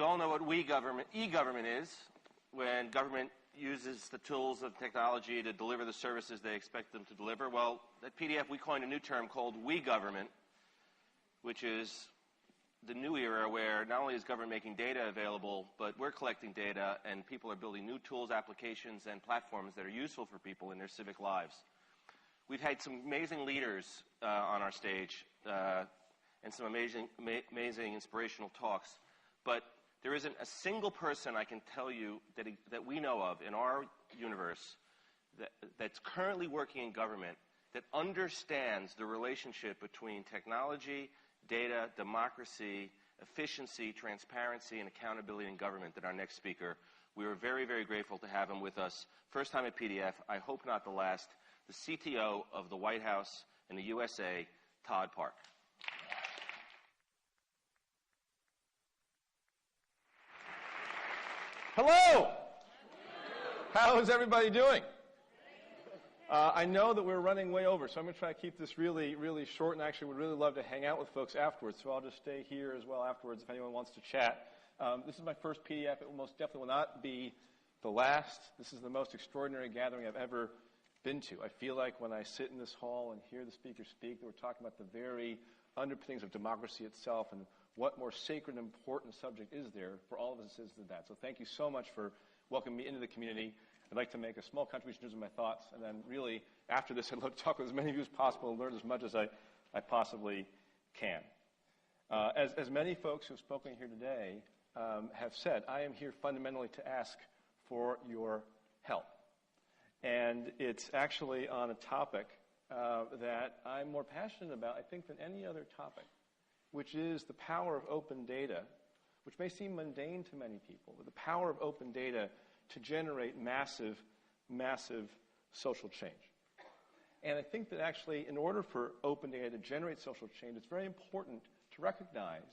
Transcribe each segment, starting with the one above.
we all know what e-government is, when government uses the tools of technology to deliver the services they expect them to deliver. Well, at PDF, we coined a new term called we government, which is the new era where not only is government making data available, but we're collecting data, and people are building new tools, applications, and platforms that are useful for people in their civic lives. We've had some amazing leaders on our stage and some amazing inspirational talks, but there isn't a single person I can tell you that we know of in our universe that's currently working in government that understands the relationship between technology, data, democracy, efficiency, transparency, and accountability in government than our next speaker. We are very, very grateful to have him with us. First time at PDF, I hope not the last, the CTO of the White House and the USA, Todd Park. Hello! How is everybody doing? I know that we're running way over, so I'm going to try to keep this really, really short, and actually would really love to hang out with folks afterwards, so I'll just stay here as well afterwards if anyone wants to chat. This is my first PDF. It most definitely will not be the last. This is the most extraordinary gathering I've ever been to. I feel like when I sit in this hall and hear the speakers speak, that we're talking about the very underpinnings of democracy itself and what more sacred and important subject is there for all of us than that. So thank you so much for welcoming me into the community. I'd like to make a small contribution in terms of my thoughts, and then really, after this, I'd love to talk with as many of you as possible and learn as much as I possibly can. As many folks who have spoken here today have said, I am here fundamentally to ask for your help. And it's actually on a topic that I'm more passionate about, I think, than any other topic, which is the power of open data, which may seem mundane to many people, but the power of open data to generate massive, massive social change. And I think that actually, in order for open data to generate social change, it's very important to recognize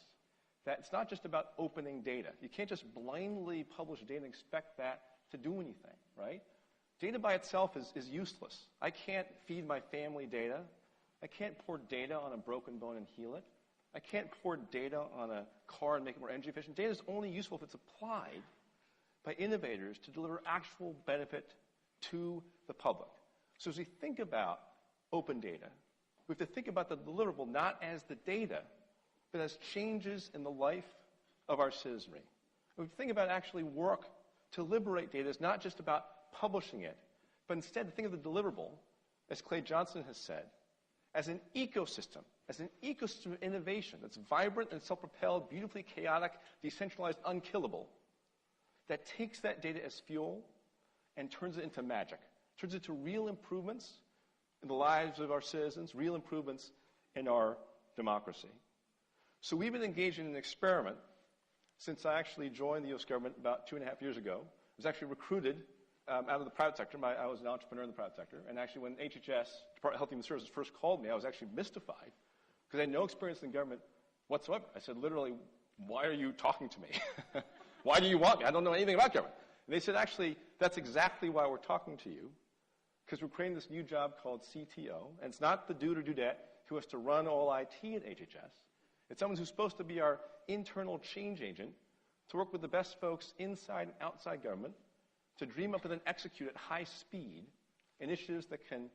that it's not just about opening data. You can't just blindly publish data and expect that to do anything, right? Data by itself is useless. I can't feed my family data. I can't pour data on a broken bone and heal it. I can't pour data on a car and make it more energy efficient. Data is only useful if it's applied by innovators to deliver actual benefit to the public. So as we think about open data, we have to think about the deliverable not as the data, but as changes in the life of our citizenry. We have to think about actually work to liberate data is not just about publishing it, but instead to think of the deliverable, as Clay Johnson has said, as an ecosystem of innovation that's vibrant and self-propelled, beautifully chaotic, decentralized, unkillable, that takes that data as fuel and turns it into magic, turns it to real improvements in the lives of our citizens, real improvements in our democracy. So we've been engaged in an experiment since I actually joined the U.S. government about 2.5 years ago. I was actually recruited out of the private sector. I was an entrepreneur in the private sector. And actually when HHS, Department of Health and Human Services, first called me, I was actually mystified because I had no experience in government whatsoever. I said, literally, why are you talking to me? Why do you want me? I don't know anything about government. And they said, actually, that's exactly why we're talking to you, because we're creating this new job called CTO. And it's not the dude or dudette who has to run all IT at HHS. It's someone who's supposed to be our internal change agent to work with the best folks inside and outside government to dream up and then execute at high speed initiatives that can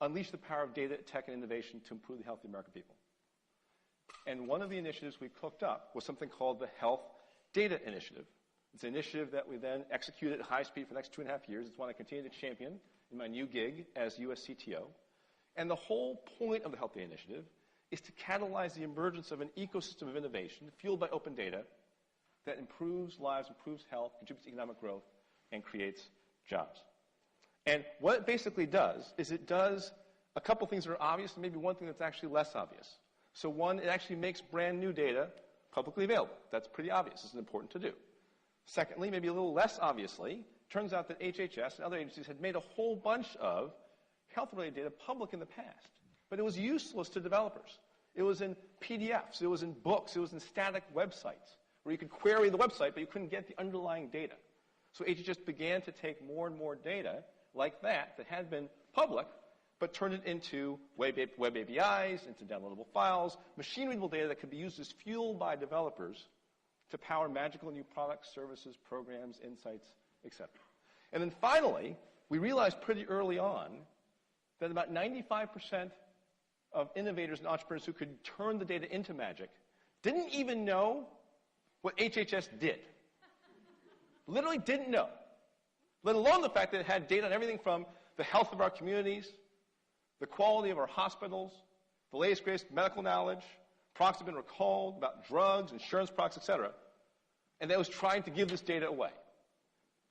unleash the power of data, tech, and innovation to improve the health of the American people. And one of the initiatives we cooked up was something called the Health Data Initiative. It's an initiative that we then executed at high speed for the next 2.5 years. It's one I continue to champion in my new gig as U.S. CTO. And the whole point of the Health Data Initiative is to catalyze the emergence of an ecosystem of innovation fueled by open data that improves lives, improves health, contributes to economic growth, and creates jobs. And what it basically does is it does a couple things that are obvious and maybe one thing that's actually less obvious. So one, it actually makes brand new data publicly available. That's pretty obvious. It's important to do. Secondly, maybe a little less obviously, turns out that HHS and other agencies had made a whole bunch of health-related data public in the past. But it was useless to developers. It was in PDFs. It was in books. It was in static websites where you could query the website, but you couldn't get the underlying data. So HHS began to take more and more data like that had been public, but turned it into web APIs, into downloadable files, machine-readable data that could be used as fuel by developers to power magical new products, services, programs, insights, etc. And then finally, we realized pretty early on that about 95% of innovators and entrepreneurs who could turn the data into magic didn't even know what HHS did. Literally didn't know. Let alone the fact that it had data on everything from the health of our communities, the quality of our hospitals, the latest, greatest medical knowledge, products have been recalled about drugs, insurance products, etc. And that was trying to give this data away.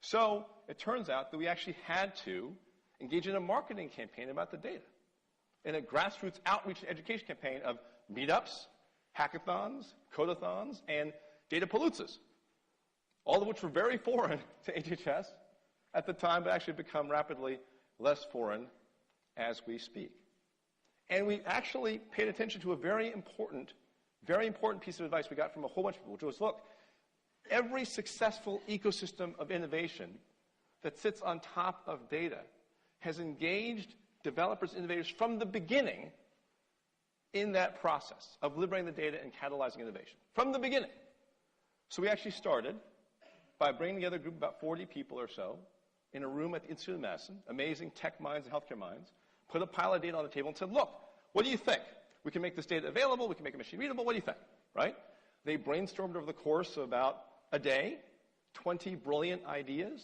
So it turns out that we actually had to engage in a marketing campaign about the data, in a grassroots outreach and education campaign of meetups, hackathons, codathons, and data paloozas, all of which were very foreign to HHS at the time, but actually become rapidly less foreign as we speak. And we actually paid attention to a very important piece of advice we got from a whole bunch of people, which was, look, every successful ecosystem of innovation that sits on top of data has engaged developers, innovators from the beginning in that process of liberating the data and catalyzing innovation. From the beginning. So we actually started by bringing together a group of about 40 people or so in a room at the Institute of Medicine, amazing tech minds and healthcare minds, put a pile of data on the table and said, look, what do you think? We can make this data available, we can make it machine readable, what do you think? Right? They brainstormed over the course of about a day, 20 brilliant ideas,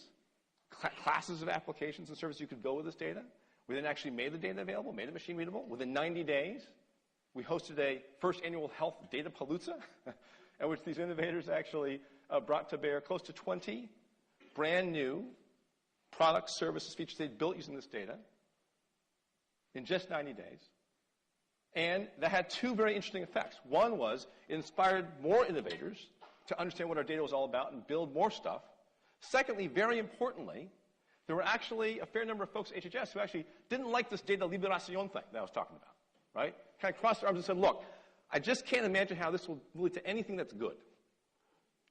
classes of applications and services you could build with this data. We then actually made the data available, made it machine readable. Within 90 days, we hosted a first annual health data palooza, at which these innovators actually brought to bear close to 20 brand new products, services, features they built using this data in just 90 days. And that had two very interesting effects. One was it inspired more innovators to understand what our data was all about and build more stuff. Secondly, very importantly, there were actually a fair number of folks at HHS who actually didn't like this data liberación thing that I was talking about, right? Kind of crossed their arms and said, look, I just can't imagine how this will lead to anything that's good.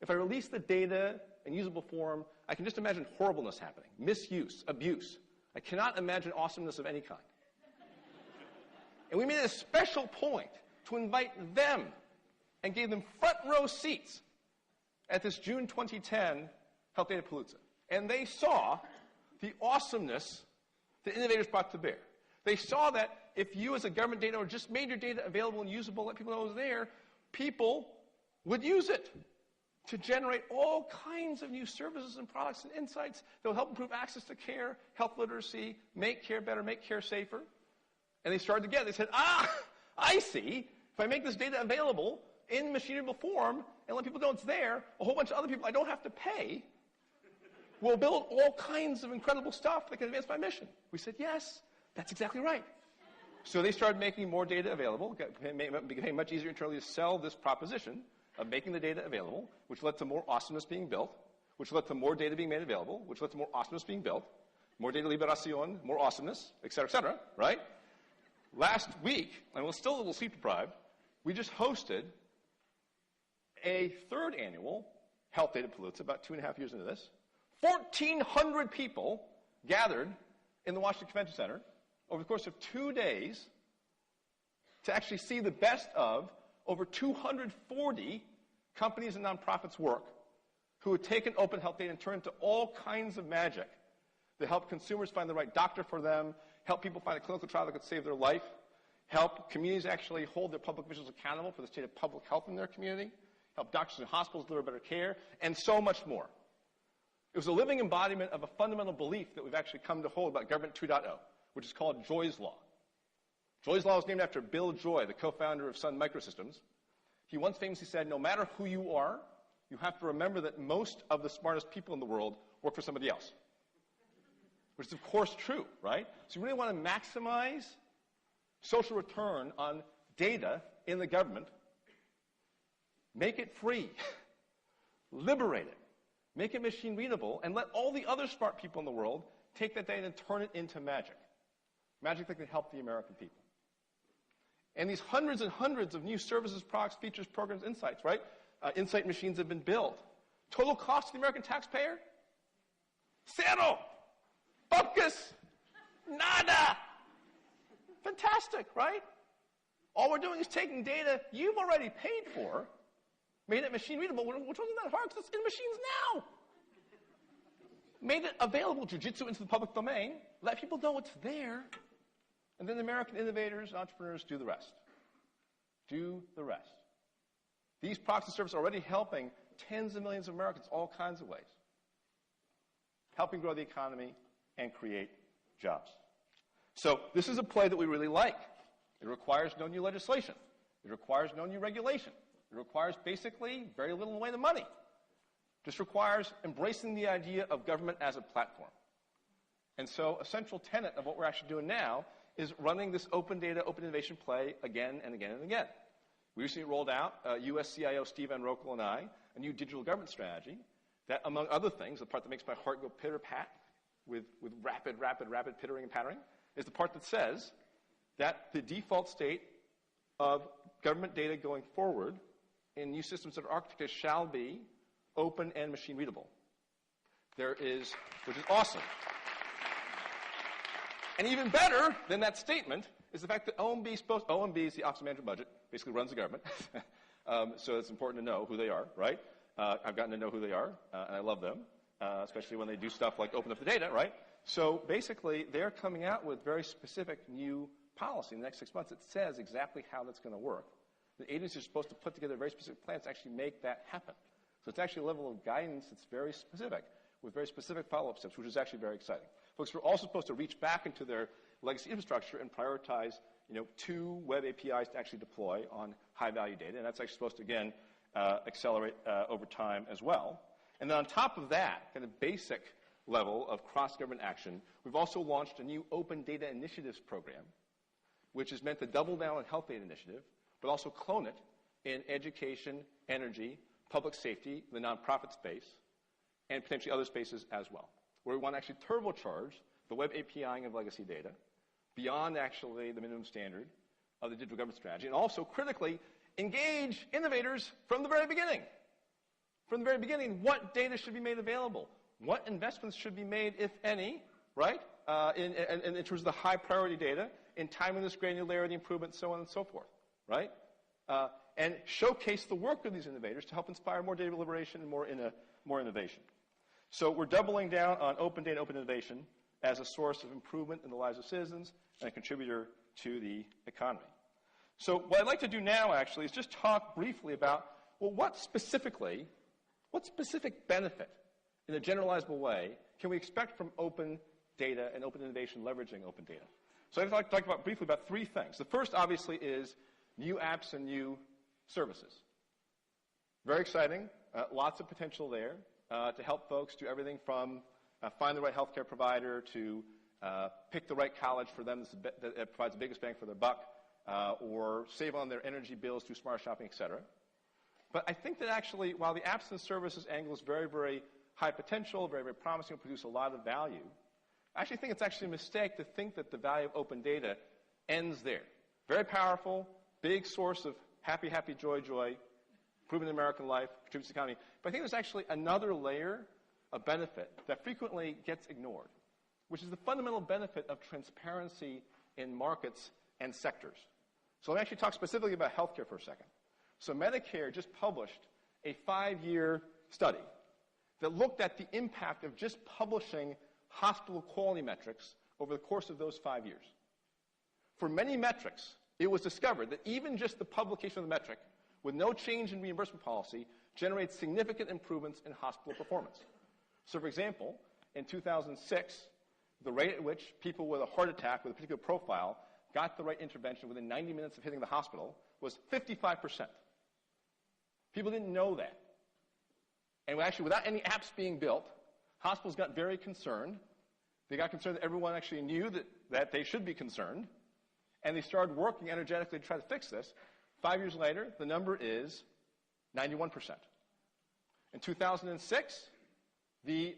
If I release the data in usable form, I can just imagine horribleness happening, misuse, abuse. I cannot imagine awesomeness of any kind. And we made a special point to invite them and gave them front row seats at this June 2010 Health Data Palooza. And they saw the awesomeness that innovators brought to bear. They saw that if you as a government data owner just made your data available and usable, let people know it was there, people would use it to generate all kinds of new services and products and insights that will help improve access to care, health literacy, make care better, make care safer. And they started together. They said, I see. If I make this data available in machine-readable form and let people know it's there, a whole bunch of other people I don't have to pay will build all kinds of incredible stuff that can advance my mission. We said, yes, that's exactly right. So they started making more data available. It became much easier internally to sell this proposition of making the data available, which led to more awesomeness being built, which led to more data being made available, which led to more awesomeness being built, more data liberación, more awesomeness, et cetera, right? Last week, and we're still a little sleep deprived, we just hosted a third annual Health Data Palooza, about 2.5 years into this. 1,400 people gathered in the Washington Convention Center over the course of 2 days to actually see the best of over 240 companies and nonprofits work who had taken open health data and turned it into all kinds of magic that help consumers find the right doctor for them, help people find a clinical trial that could save their life, help communities actually hold their public officials accountable for the state of public health in their community, help doctors and hospitals deliver better care, and so much more. It was a living embodiment of a fundamental belief that we've actually come to hold about Government 2.0, which is called Joy's Law. Joy's Law was named after Bill Joy, the co-founder of Sun Microsystems. He once famously said, no matter who you are, you have to remember that most of the smartest people in the world work for somebody else. Which is, of course, true, right? So you really want to maximize social return on data in the government. Make it free. Liberate it. Make it machine readable, and let all the other smart people in the world take that data and turn it into magic. Magic that can help the American people. And these hundreds and hundreds of new services, products, features, programs, insights, right? Insight machines have been built. Total cost to the American taxpayer? Zero. Focus. Nada. Fantastic, right? All we're doing is taking data you've already paid for, Made it machine readable, which wasn't that hard because it's in machines now. Made it available, jujitsu, into the public domain, let people know it's there, and then the American innovators and entrepreneurs do the rest. Do the rest. These products and services are already helping tens of millions of Americans all kinds of ways, helping grow the economy and create jobs. So this is a play that we really like. It requires no new legislation. It requires no new regulation. It requires basically very little in the way of money. Just requires embracing the idea of government as a platform. And so a central tenet of what we're actually doing now is running this open data, open innovation play again and again and again. We recently rolled out, US CIO Steve Van Rokel and I, a new digital government strategy that, among other things, the part that makes my heart go pitter-pat with rapid pittering and pattering, is the part that says that the default state of government data going forward in new systems that are architected shall be open and machine readable. Which is awesome. And even better than that statement is the fact that OMB is the Office of Management Budget, basically runs the government. So it's important to know who they are, right? I've gotten to know who they are, and I love them, especially when they do stuff like open up the data, right? So basically, they're coming out with very specific new policy in the next 6 months that says exactly how that's going to work. The agencies are supposed to put together very specific plans to actually make that happen. So it's actually a level of guidance that's very specific, with very specific follow-up steps, which is actually very exciting. Folks are also supposed to reach back into their legacy infrastructure and prioritize, 2 web APIs to actually deploy on high-value data, and that's actually supposed to, again, accelerate over time as well. And then on top of that, kind of basic level of cross-government action, we've also launched a new Open Data Initiatives program, which is meant to double down on Health Data Initiative, but also clone it in education, energy, public safety, the nonprofit space, and potentially other spaces as well, where we want to actually turbocharge the web APIing of legacy data beyond actually the minimum standard of the digital government strategy, and also critically engage innovators from the very beginning. From the very beginning, what data should be made available? What investments should be made, if any, right, in terms of the high priority data, in timeliness, granularity, improvement, so on and so forth, right? And showcase the work of these innovators to help inspire more data liberation and more innovation. So we're doubling down on open data, open innovation as a source of improvement in the lives of citizens and a contributor to the economy. So what I'd like to do now, actually, is just talk briefly about, well, what specific benefit in a generalizable way can we expect from open data and open innovation leveraging open data? So I'd like to talk briefly about 3 things. The first, obviously, is new apps and new services. Very exciting. Lots of potential there to help folks do everything from find the right healthcare provider to pick the right college for them that provides the biggest bang for their buck, or save on their energy bills through smart shopping, et cetera. But I think that actually, while the apps and services angle is very, very high potential, very, very promising, will produce a lot of value, I actually think it's actually a mistake to think that the value of open data ends there. Very powerful, big source of happy, joy, improving American life, contributes to the economy. But I think there's actually another layer of benefit that frequently gets ignored, which is the fundamental benefit of transparency in markets and sectors. So let me actually talk specifically about healthcare for a second. So Medicare just published a 5-year study that looked at the impact of just publishing hospital quality metrics over the course of those 5 years. For many metrics, it was discovered that even just the publication of the metric, with no change in reimbursement policy, generates significant improvements in hospital performance. So, for example, in 2006, the rate at which people with a heart attack with a particular profile got the right intervention within 90 minutes of hitting the hospital was 55%. People didn't know that. And actually, without any apps being built, hospitals got very concerned. They got concerned that everyone actually knew that they should be concerned. And they started working energetically to try to fix this. 5 years later, the number is 91%. In 2006, the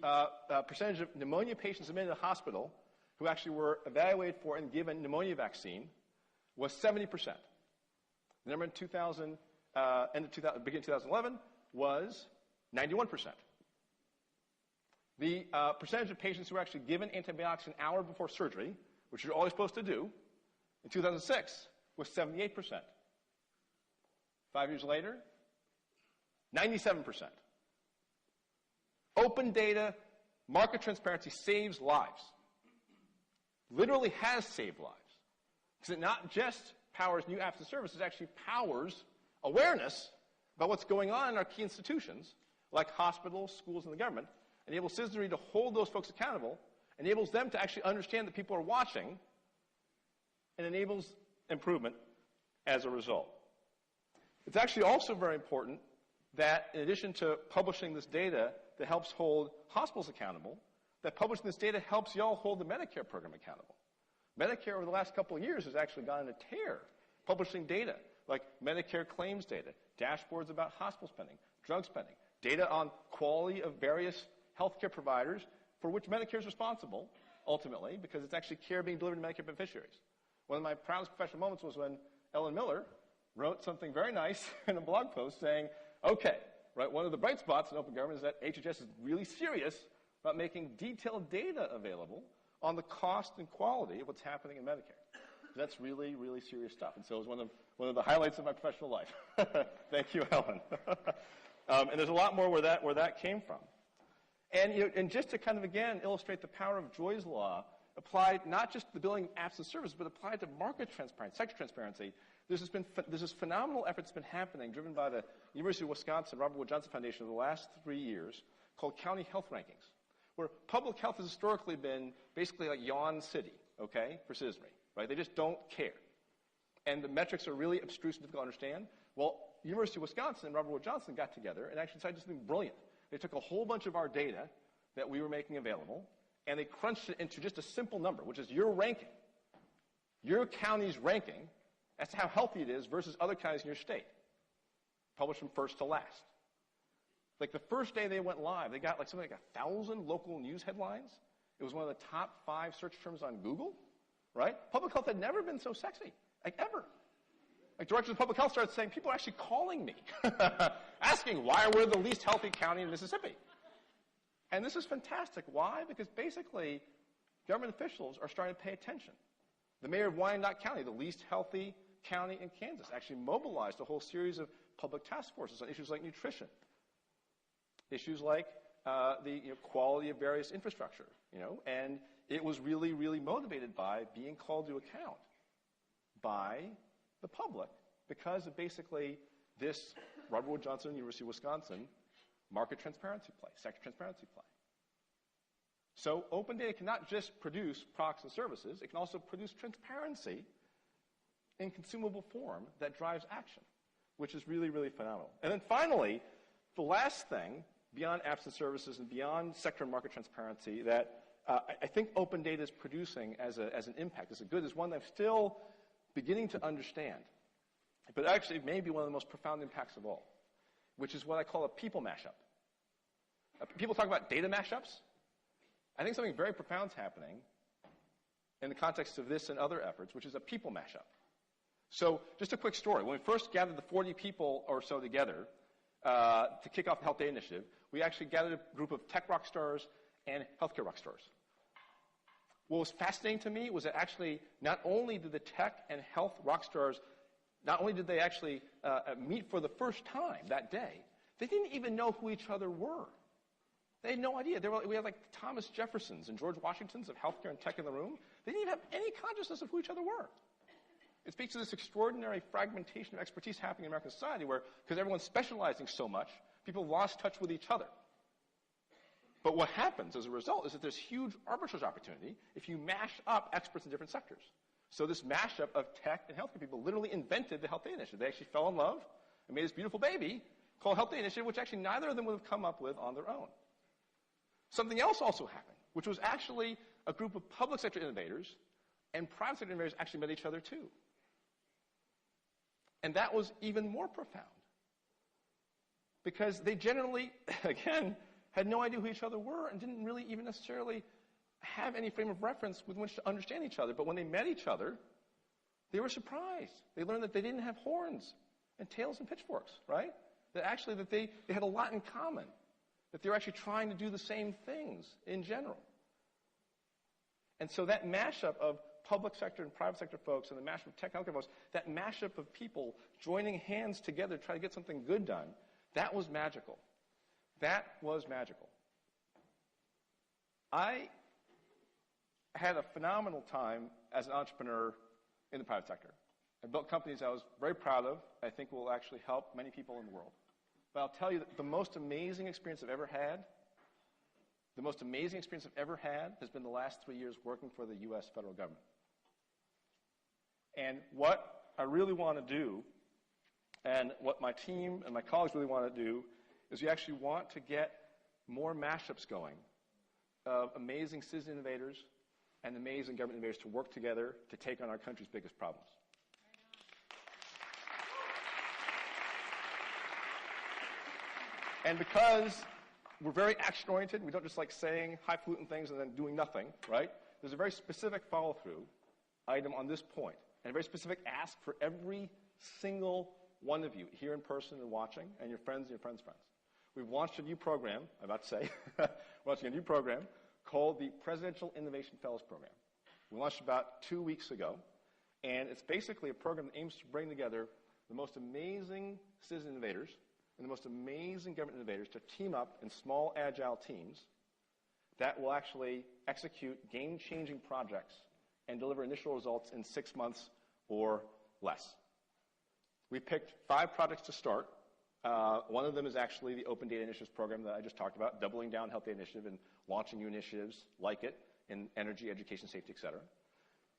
percentage of pneumonia patients admitted to the hospital who actually were evaluated for and given pneumonia vaccine was 70%. The number in beginning of 2011 was 91%. The percentage of patients who were actually given antibiotics an hour before surgery, which you're always supposed to do, in 2006 was 78%. 5 years later, 97%. Open data, market transparency saves lives. Literally has saved lives. Because it not just powers new apps and services, it actually powers awareness about what's going on in our key institutions, like hospitals, schools, and the government, enables citizenry to hold those folks accountable, enables them to actually understand that people are watching, and enables improvement as a result. It's actually also very important that in addition to publishing this data that helps hold hospitals accountable, that publishing this data helps y'all hold the Medicare program accountable. Medicare over the last couple of years has actually gone on a tear, publishing data like Medicare claims data, dashboards about hospital spending, drug spending, data on quality of various healthcare providers for which Medicare is responsible, ultimately, because it's actually care being delivered to Medicare beneficiaries. One of my proudest professional moments was when Ellen Miller wrote something very nice in a blog post saying, okay, right, one of the bright spots in open government is that HHS is really serious about making detailed data available on the cost and quality of what's happening in Medicare. That's really, really serious stuff. And so it was one of the highlights of my professional life. Thank you, Ellen. And there's a lot more where that came from. And just to kind of, again, illustrate the power of Joy's Law, applied not just to the billing apps and services, but applied to market transparency, sector transparency, there's this phenomenal effort that's been happening, driven by the University of Wisconsin, Robert Wood Johnson Foundation over the last 3 years, called County Health Rankings, where public health has historically been basically like Yawn City, okay, for citizenry, right? They just don't care. And the metrics are really abstruse and difficult to understand. Well, University of Wisconsin and Robert Wood Johnson got together and actually decided to do something brilliant. They took a whole bunch of our data that we were making available, and they crunched it into just a simple number, which is your ranking. Your county's ranking as to how healthy it is versus other counties in your state. Published from first to last. Like the first day they went live, they got like something like 1,000 local news headlines. It was one of the top 5 search terms on Google, right? Public health had never been so sexy, like ever. Like directors of public health started saying, people are actually calling me, asking why we're the least healthy county in Mississippi. And this is fantastic. Why? Because basically, government officials are starting to pay attention. The mayor of Wyandotte County, the least healthy county in Kansas, actually mobilized a whole series of public task forces on issues like nutrition, issues like the quality of various infrastructure, and it was really, really motivated by being called to account by the public because of basically this Robert Wood Johnson, University of Wisconsin, market transparency play, sector transparency play. So open data cannot just produce products and services, it can also produce transparency in consumable form that drives action, which is really, really phenomenal. And then finally, the last thing, beyond apps and services and beyond sector and market transparency, that I think open data is producing as an impact, as a good, is one that I'm still beginning to understand. But actually it may be one of the most profound impacts of all, which is what I call a people mashup. People talk about data mashups. I think something very profound is happening in the context of this and other efforts, which is a people mashup. So just a quick story. When we first gathered the 40 people or so together to kick off the Health Data Initiative, we actually gathered a group of tech rock stars and healthcare rock stars. What was fascinating to me was that actually not only did the tech and health rock stars, not only did they actually meet for the first time that day, they didn't even know who each other were. They had no idea. We had like Thomas Jeffersons and George Washingtons of healthcare and tech in the room. They didn't even have any consciousness of who each other were. It speaks to this extraordinary fragmentation of expertise happening in American society where, because everyone's specializing so much, people lost touch with each other. But what happens as a result is that there's huge arbitrage opportunity if you mash up experts in different sectors. So this mashup of tech and healthcare people literally invented the Health Data Initiative. They actually fell in love and made this beautiful baby called Health Data Initiative, which actually neither of them would have come up with on their own. Something else also happened, which was actually a group of public sector innovators and private sector innovators actually met each other too. And that was even more profound because they generally, again, had no idea who each other were and didn't really even necessarily have any frame of reference with which to understand each other. But when they met each other, they were surprised. They learned that they didn't have horns and tails and pitchforks, right? That actually that they had a lot in common, that they were actually trying to do the same things in general. And so that mashup of public sector and private sector folks and the mashup of tech and healthcare folks, that mashup of people joining hands together to try to get something good done, That was magical. That was magical. I had a phenomenal time as an entrepreneur in the private sector. I built companies I was very proud of, I think will actually help many people in the world. But I'll tell you that the most amazing experience I've ever had, has been the last 3 years working for the U.S. federal government. And what I really want to do, and what my team and my colleagues really want to do, is we actually want to get more mashups going of amazing citizen innovators and amazing government innovators to work together to take on our country's biggest problems. And because we're very action-oriented, we don't just like saying highfalutin things and then doing nothing, right? There's a very specific follow-through item on this point, and a very specific ask for every single one of you here in person and watching, and your friends and your friends' friends. We've launched a new program, I'm about to say, launching a new program called the Presidential Innovation Fellows Program. We launched about 2 weeks ago, and it's basically a program that aims to bring together the most amazing citizen innovators and the most amazing government innovators to team up in small, agile teams that will actually execute game-changing projects and deliver initial results in 6 months or less. We picked 5 projects to start. One of them is actually the Open Data Initiatives program that I just talked about, doubling down Health Data Initiative and launching new initiatives like it in energy, education, safety, et cetera.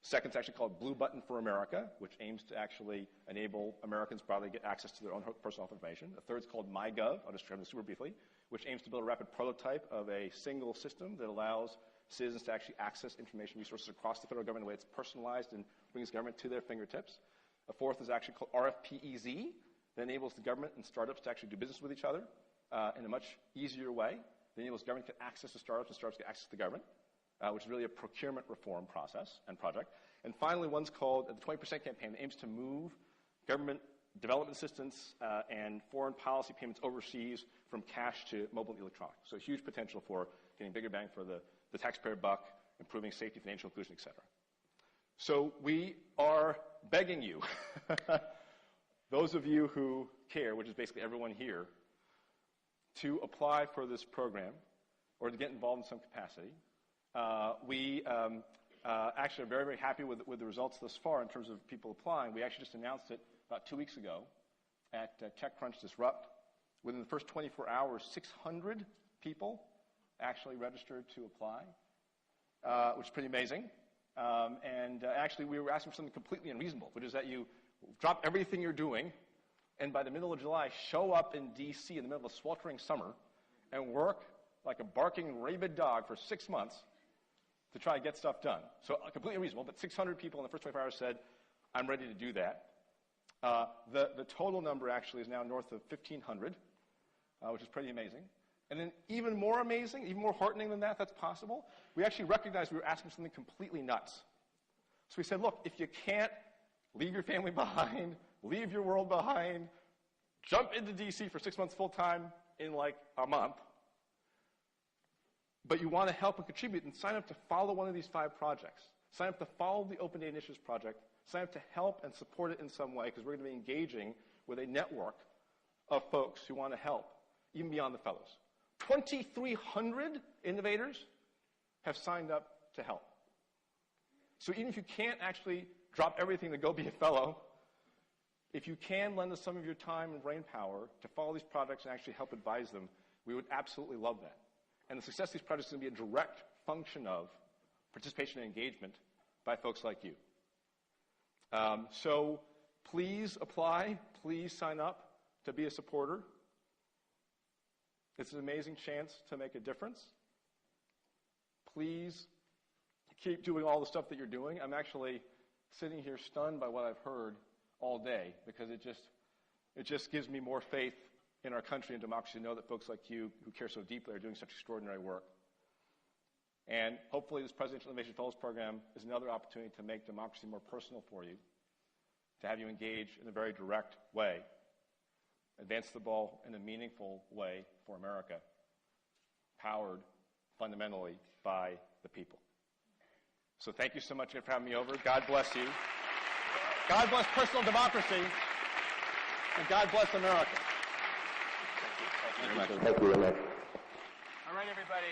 Second is actually called Blue Button for America, which aims to actually enable Americans broadly to get access to their own personal health information. The third is called MyGov, I'll just describe this super briefly, which aims to build a rapid prototype of a single system that allows citizens to actually access information resources across the federal government in a way that's personalized and brings government to their fingertips. A fourth is actually called RFPEZ, that enables the government and startups to actually do business with each other in a much easier way. That enables government to get access to startups and startups get access to the government, which is really a procurement reform process and project. And finally, one's called the 20% campaign that aims to move government development assistance and foreign policy payments overseas from cash to mobile and electronic. So huge potential for getting bigger bang for the taxpayer buck, improving safety, financial inclusion, et cetera. So we are begging you, those of you who care, which is basically everyone here, to apply for this program or to get involved in some capacity. We actually are very, very happy with the results thus far in terms of people applying. We actually just announced it about 2 weeks ago at TechCrunch Disrupt. Within the first 24 hours, 600 people actually registered to apply, which is pretty amazing. Actually, we were asking for something completely unreasonable, which is that you drop everything you're doing and by the middle of July show up in D.C. in the middle of a sweltering summer and work like a barking rabid dog for 6 months to try to get stuff done. So completely reasonable, but 600 people in the first 24 hours said, I'm ready to do that. The total number actually is now north of 1,500, which is pretty amazing. And then even more amazing, even more heartening than that, if that's possible, we actually recognized we were asking for something completely nuts. So we said, look, if you can't leave your family behind, leave your world behind, jump into D.C. for 6 months full time in like a month, but you want to help and contribute, and sign up to follow one of these 5 projects. Sign up to follow the Open Data Initiatives project. Sign up to help and support it in some way, because we're going to be engaging with a network of folks who want to help, even beyond the fellows. 2,300 innovators have signed up to help. So even if you can't actually drop everything to go be a fellow, if you can lend us some of your time and brain power to follow these projects and actually help advise them, we would absolutely love that. And the success of these projects is going to be a direct function of participation and engagement by folks like you. So please apply, please sign up to be a supporter. It's an amazing chance to make a difference. Please keep doing all the stuff that you're doing. I'm actually sitting here stunned by what I've heard all day, because it just gives me more faith in our country and democracy to know that folks like you who care so deeply are doing such extraordinary work. And hopefully this Presidential Innovation Fellows Program is another opportunity to make democracy more personal for you, to have you engage in a very direct way, advance the ball in a meaningful way for America, powered fundamentally by the people. So thank you so much for having me over. God bless you. God bless personal democracy, and God bless America. Thank you very much. Thank you very much. All right, everybody.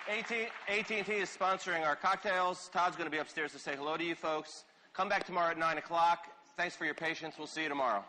AT&T is sponsoring our cocktails. Todd's going to be upstairs to say hello to you folks. Come back tomorrow at 9 o'clock. Thanks for your patience. We'll see you tomorrow.